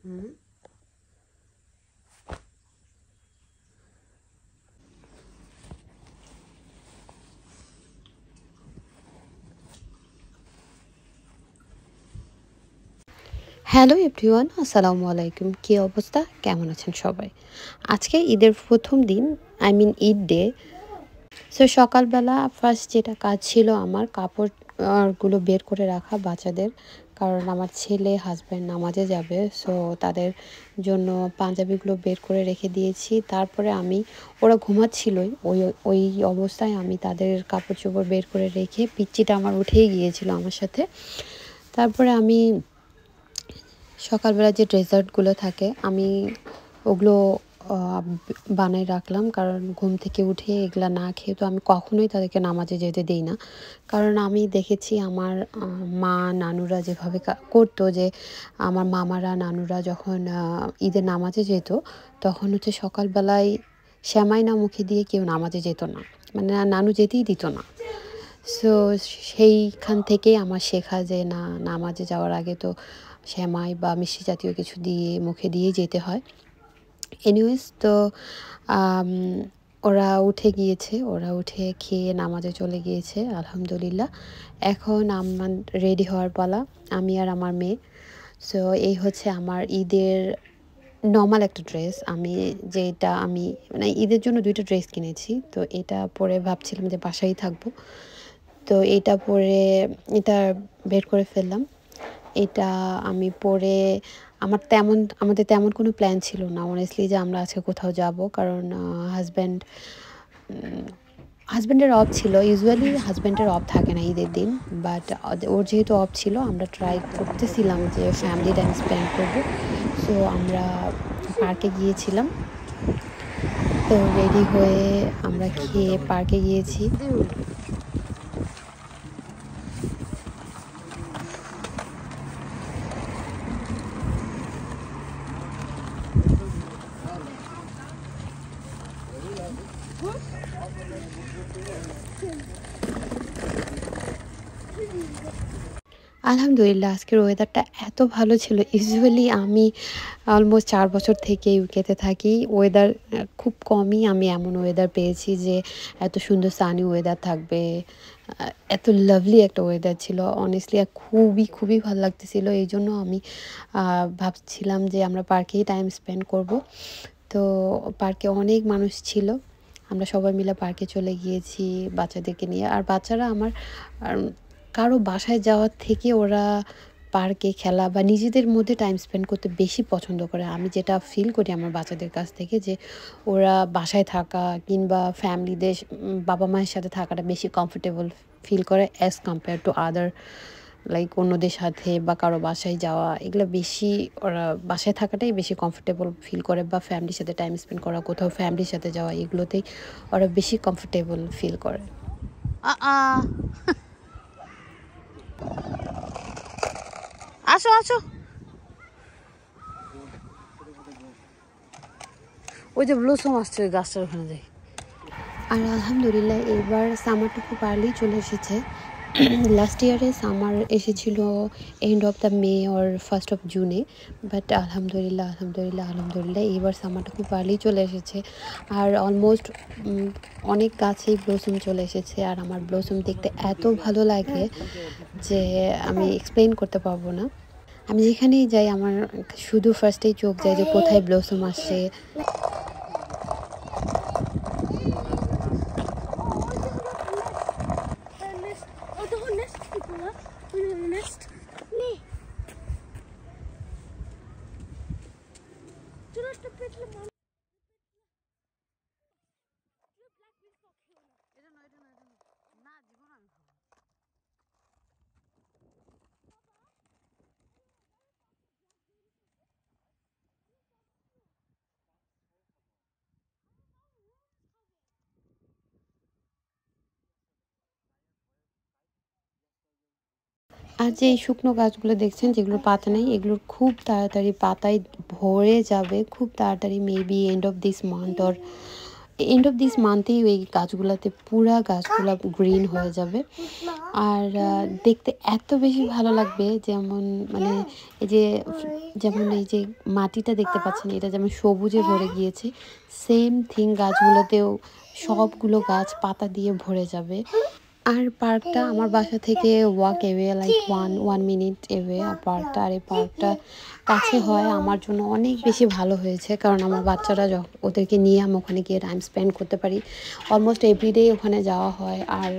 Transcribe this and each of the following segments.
হুম। Hello everyone, আসসালামু আলাইকুম। কী অবস্থা, কেমন আছেন সবাই? আজকে ঈদের প্রথম দিন, I mean Eid day. So সকালবেলা ফার্স্ট যেটা কাজ ছিল আমার কাপড়গুলো বের করে রাখা বাচ্চাদের, কারণ আমার ছেলে হাজব্যান্ড নামাজে যাবে। সো তাদের জন্য পাঞ্জাবিগুলো বের করে রেখে দিয়েছি। তারপরে আমি, ওরা ঘুমাচ্ছিলই, ওই ওই অবস্থায় আমি তাদের কাপড় চোপড় বের করে রেখে, পিচ্চিটা আমার উঠেই গিয়েছিল আমার সাথে। তারপরে আমি সকালবেলা যে ডেজার্টগুলো থাকে আমি ওগুলো বানাই রাখলাম, কারণ ঘুম থেকে উঠে এগুলা না খেয়ে তো আমি কখনোই তাদেরকে নামাজে যেতে দিই না। কারণ আমি দেখেছি আমার মা নানুরা যেভাবে করতো, যে আমার মামারা নানুরা যখন ঈদের নামাজে যেত, তখন হচ্ছে সকালবেলায় সেমাই না মুখে দিয়ে কেউ নামাজে যেত না, মানে নানু যেতেই দিত না। সো সেইখান থেকেই আমার শেখা যে না, নামাজে যাওয়ার আগে তো সেমাই বা মিষ্টি জাতীয় কিছু দিয়ে মুখে দিয়ে যেতে হয়। এনিওয়েজ, তো আম, ওরা উঠে গিয়েছে, ওরা উঠে খেয়ে নামাজে চলে গিয়েছে আলহামদুলিল্লাহ। এখন আমার রেডি হওয়ার পালা, আমি আর আমার মেয়ে। সো এই হচ্ছে আমার ঈদের নর্মাল একটা ড্রেস। আমি মানে ঈদের জন্য দুইটা ড্রেস কিনেছি, তো এটা পরে ভাবছিলাম যে বাসায় থাকবো। তো এটা পরে, এটা বের করে ফেললাম। এটা আমি পরে, আমাদের তেমন কোনো প্ল্যান ছিল না অনেস্টলি যে আমরা আজকে কোথাও যাব, কারণ হাজব্যান্ডের অফ ছিল। ইউজুয়ালি হাজব্যান্ডের অফ থাকে না ঈদের দিন, বাট ওর যেহেতু অফ ছিল, আমরা ট্রাই করতেছিলাম যে ফ্যামিলি টাইম স্পেন্ড করব। সো আমরা পার্কে গিয়েছিলাম। তো রেডি হয়ে আমরা খেয়ে পার্কে গিয়েছি। আলহামদুলিল্লাহ, আজকের ওয়েদারটা এত ভালো ছিল। ইউজুয়ালি আমি অলমোস্ট 4 বছর থেকে ইউকেতে থাকি, ওয়েদার খুব কমই আমি এমন ওয়েদার পেয়েছি যে এত সুন্দর সানি ওয়েদার থাকবে। এত লাভলি একটা ওয়েদার ছিল অনেস্টলি, খুবই খুবই ভালো লাগতেছিল। এই জন্য আমি ভাবছিলাম যে আমরা পার্কেই টাইম স্পেন্ড করব। তো পার্কে অনেক মানুষ ছিল, আমরা সবাই মিলে পার্কে চলে গিয়েছি বাচ্চাদেরকে নিয়ে। আর বাচ্চারা আমার কারো বাসায় যাওয়ার থেকে ওরা পার্কে খেলা বা নিজেদের মধ্যে টাইম স্পেন্ড করতে বেশি পছন্দ করে। আমি যেটা ফিল করি আমার বাচ্চাদের কাছ থেকে, যে ওরা বাসায় থাকা কিংবা ফ্যামিলিদের বাবা মায়ের সাথে থাকাটা বেশি কমফোর্টেবল ফিল করে as compare to other, like অন্যদের সাথে বা কারো বাসায় যাওয়া। এগুলো বেশি, ওরা বাসায় থাকাটাই বেশি কমফোর্টেবল ফিল করে, বা ফ্যামিলির সাথে টাইম স্পেন্ড করা, কোথাও ফ্যামিলির সাথে যাওয়া, এগুলোতেই ওরা বেশি কমফোর্টেবল ফিল করে। আসো আসো, ওই যে ব্লুসম আসছে, ওই গাছটার ওখানে যাই। আর আলহামদুলিল্লাহ এবার সামারটা খুব আর্লি চলে এসেছে। লাস্ট ইয়ারে সামার এসেছিল and of the May or first of জুনে, বাট আলহামদুলিল্লাহ আলহামদুলিল্লাহ আলহামদুলিল্লাহ এবার সামারটা খুব আর্লি চলে এসেছে। আর অলমোস্ট অনেক গাছেই ব্লসম চলে এসেছে। আর আমার ব্লসম দেখতে এত ভালো লাগে যে আমি এক্সপ্লেন করতে পারবো না। আমি যেখানেই যাই আমার শুধু ফার্স্টেই চোখ যায় যে কোথায় ব্লসম আসছে। আর যে এই শুকনো গাছগুলো দেখছেন, যেগুলোর পাতা নেই, এগুলোর খুব তাড়াতাড়ি পাতায় ভরে যাবে, খুব তাড়াতাড়ি, maybe end of this month or end of this মান্থেই ওই গাছগুলোতে পুরা গাছগুলা গ্রিন হয়ে যাবে। আর দেখতে এত বেশি ভালো লাগবে, যেমন মানে এই যে যেমন এই যে মাটিটা দেখতে পাচ্ছেন, এটা যেমন সবুজে ভরে গিয়েছে, সেম থিং গাছগুলোতেও সবগুলো গাছ পাতা দিয়ে ভরে যাবে। আর পার্কটা আমার বাসা থেকে walk away, like one minute away আর পার্কটা। আর এই পার্কটা কাছে হয় আমার জন্য অনেক বেশি ভালো হয়েছে, কারণ আমার বাচ্চারা ওদেরকে নিয়ে আমি ওখানে গিয়ে টাইম স্পেন্ড করতে পারি। অলমোস্ট এভরিডে ওখানে যাওয়া হয়। আর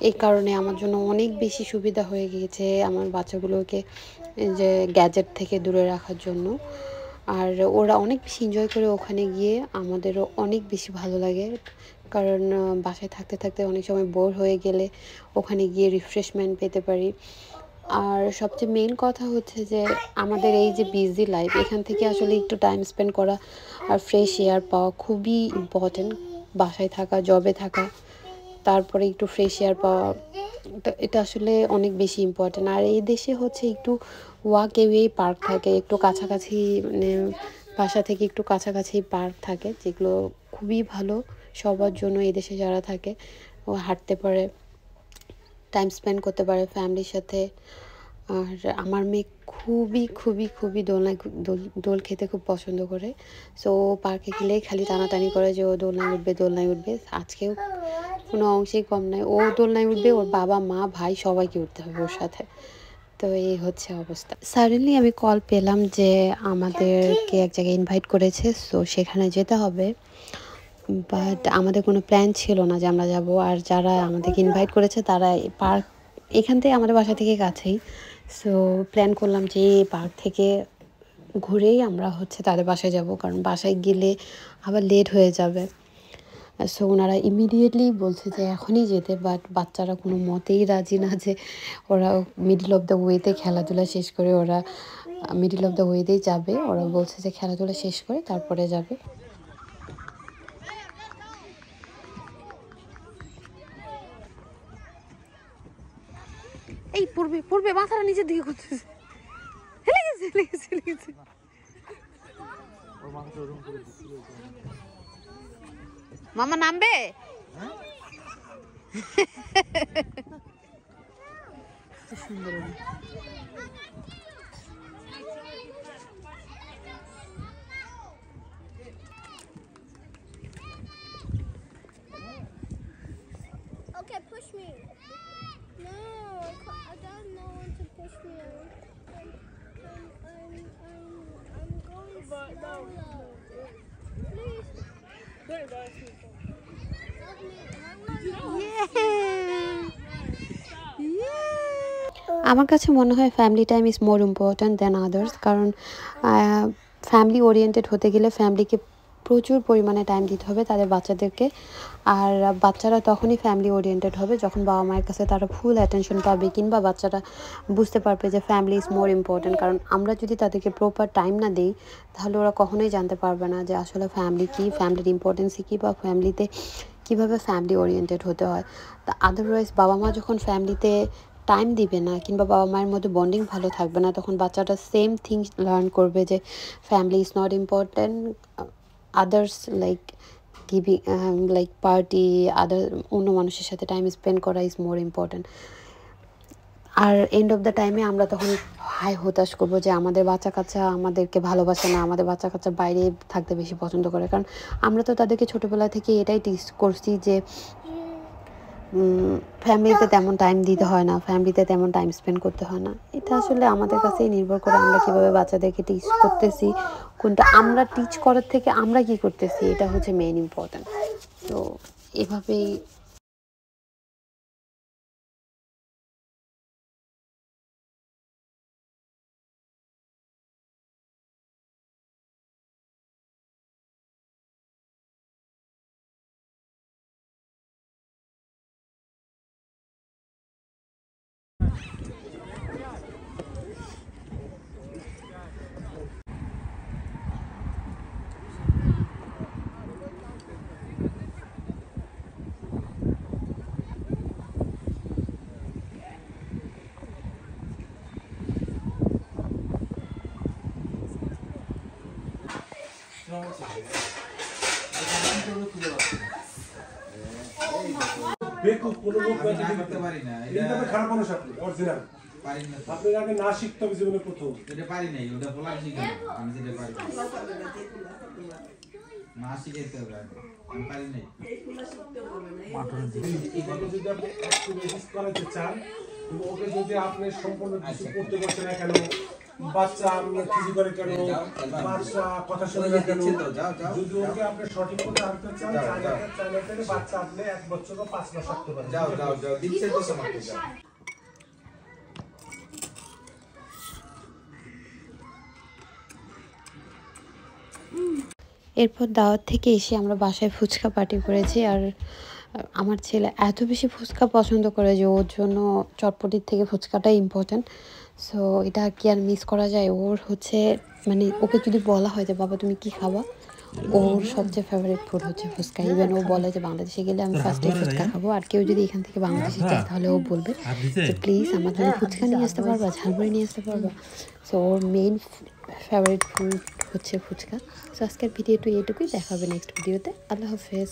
এই কারণে আমার জন্য অনেক বেশি সুবিধা হয়ে গিয়েছে আমার বাচ্চাগুলোকে যে গ্যাজেট থেকে দূরে রাখার জন্য। আর ওরা অনেক বেশি এনজয় করে ওখানে গিয়ে, আমাদেরও অনেক বেশি ভালো লাগে, কারণ বাসায় থাকতে থাকতে অনেক সময় বোর হয়ে গেলে ওখানে গিয়ে রিফ্রেশমেন্ট পেতে পারি। আর সবচেয়ে মেন কথা হচ্ছে যে আমাদের এই যে বিজি লাইফ, এখান থেকে আসলে একটু টাইম স্পেন্ড করা আর ফ্রেশ এয়ার পাওয়া খুবই ইম্পর্টেন্ট। বাসায় থাকা, জবে থাকা, তারপরে একটু ফ্রেশ এয়ার পাওয়া, এটা আসলে অনেক বেশি ইম্পর্টেন্ট। আর এই দেশে হচ্ছে একটু ওয়াক এওয়ে পার্ক থাকে, একটু কাছাকাছি, মানে বাসা থেকে একটু কাছাকাছি পার্ক থাকে, যেগুলো খুবই ভালো সবার জন্য। এই দেশে যারা থাকে ও হাঁটতে পারে, টাইম স্পেন্ড করতে পারে ফ্যামিলির সাথে। আর আমার মেয়ে খুবই খুবই খুবই দোল খেতে খুব পছন্দ করে। সো পার্কে গেলেই খালি টানাটানি করে যে ও দোলনায় উঠবে। আজকেও কোনো অংশেই কম নয়, ও দোলনায় উঠবে, ওর বাবা মা ভাই সবাইকে উঠতে হবে ওর সাথে। তো এই হচ্ছে অবস্থা। সাডেনলি আমি কল পেলাম যে আমাদেরকে এক জায়গায় ইনভাইট করেছে, সো সেখানে যেতে হবে। বাট আমাদের কোনো প্ল্যান ছিল না যে আমরা যাব। আর যারা আমাদেরকে ইনভাইট করেছে তারা পার্ক এখান থেকে আমাদের বাসা থেকে কাছেই। সো প্ল্যান করলাম যে এই পার্ক থেকে ঘুরেই আমরা হচ্ছে তাদের বাসায় যাব, কারণ বাসায় গেলে আবার লেট হয়ে যাবে। সো ওনারা ইমিডিয়েটলি বলছে যে এখনই যেতে, বাট বাচ্চারা কোনো মতেই রাজি না যে ওরা মিডল অফ দ্য ওয়েতে খেলাধুলা শেষ করে ওরা মিডল অফ দ্য ওয়েতেই যাবে। ওরা বলছে যে খেলাধুলা শেষ করে তারপরে যাবে। এই পড়বে পড়বে, মাথাটা নিচের দিকে করতেছে, হেলে গেছে হেলে গেছে হেলে গেছে। মামা নামবে? সুন্দর। Okay, push me. No, I don't know want to push me. I'm going slower. Please. আমার কাছে মনে হয় family time is more important than others, কারণ ফ্যামিলি ওরিয়েন্টেড হতে গেলে ফ্যামিলিকে প্রচুর পরিমাণে টাইম দিতে হবে তাদের বাচ্চাদেরকে। আর বাচ্চারা তখনই ফ্যামিলি ওরিয়েন্টেড হবে যখন বাবা মায়ের কাছে তারা ফুল অ্যাটেনশন পাবে, কিংবা বাচ্চারা বুঝতে পারবে যে ফ্যামিলি ইজ মোর ইম্পর্ট্যান্ট। কারণ আমরা যদি তাদেরকে প্রপার টাইম না দিই, তাহলে ওরা কখনোই জানতে পারবে না যে আসলে ফ্যামিলি কী, ফ্যামিলির ইম্পর্টেন্সই কী, বা ফ্যামিলিতে কীভাবে ফ্যামিলি ওরিয়েন্টেড হতে হয়। তা আদারওয়াইজ বাবা মা যখন ফ্যামিলিতে টাইম দিবে না, কিংবা বাবা মায়ের মধ্যে বন্ডিং ভালো থাকবে না, তখন বাচ্চাটা সেম থিংস লার্ন করবে যে family is not important, others like giving like party, other অন্য মানুষের সাথে টাইম স্পেন্ড করা ইজ মোর ইম্পর্ট্যান্ট। আর এন্ড অফ দ্য টাইমে আমরা তখন হাই হতাশ করবো যে আমাদের বাচ্চা কাচ্চা আমাদেরকে ভালোবাসে না, আমাদের বাচ্চা কাচ্চা বাইরে থাকতে বেশি পছন্দ করে। কারণ আমরা তো তাদেরকে ছোটোবেলা থেকে এটাই টিচ করছি যে ফ্যামিলিতে তেমন টাইম দিতে হয় না, ফ্যামিলিতে তেমন টাইম স্পেন্ড করতে হয় না। এটা আসলে আমাদের কাছেই নির্ভর করে আমরা কীভাবে বাচ্চাদেরকে টিচ করতেছি, কোনটা আমরা টিচ করার থেকে আমরা কী করতেছি, এটা হচ্ছে মেইন ইম্পর্ট্যান্ট। তো এভাবেই বেকুব কোনো লোক করতে পারি না, এটা খারাপ মানুষ আপনি অরিজিনাল পারি না। আপনার আগে না শিখতে হবে জীবনে প্রথম, এটা পারি নাই, ওটা বলার শিখে আমি যেটা পারি না শিখাইতে হবে, আমি পারি নাই। যদি আপনি অ্যাক্টিভিটিস করাতে চান, ওকে যদি আপনি সম্পূর্ণ কিছু করতে পারছেন না কেন, বাচ্চা কিছু করে কেন, বাচ্চা কথা শুনে না কেন, যদি ওকে আপনি সঠিক মতো আনতে চান, চাইলে বাচ্চা আপনি 1 বছর বা 5 মাস রাখতে পারেন। যাও যাও যাও, দিচ্ছে তো সমাপ্ত যাও। এরপর দাওয়াত থেকে এসে আমরা বাসায় ফুচকা পার্টি করেছি। আর আমার ছেলে এত বেশি ফুচকা পছন্দ করে যে ওর জন্য চটপটির থেকে ফুচকাটাই ইম্পর্ট্যান্ট। সো এটা কি আর মিস করা যায়? ওর হচ্ছে মানে ওকে যদি বলা হয় যে বাবা তুমি কি খাবা, ওর সবচেয়ে ফেভারিট ফুড হচ্ছে ফুচকা। ইভেন ও বলে যে বাংলাদেশে গেলে আমি ফার্স্টে ফুচকা খাবো, আর কেউ যদি এখান থেকে বাংলাদেশে যায় তাহলে ও বলবে যে প্লিজ আমার জন্য ফুচকা নিয়ে আসতে পারবা, ঝালমুড়ি নিয়ে আসতে পারবা। সো ওর মেইন ফেভারিট ফুড হচ্ছে ফুচকা। সো আজকের ভিডিওটা এইটুকুই, দেখা হবে নেক্সট ভিডিওতে। আল্লাহ হাফেজ।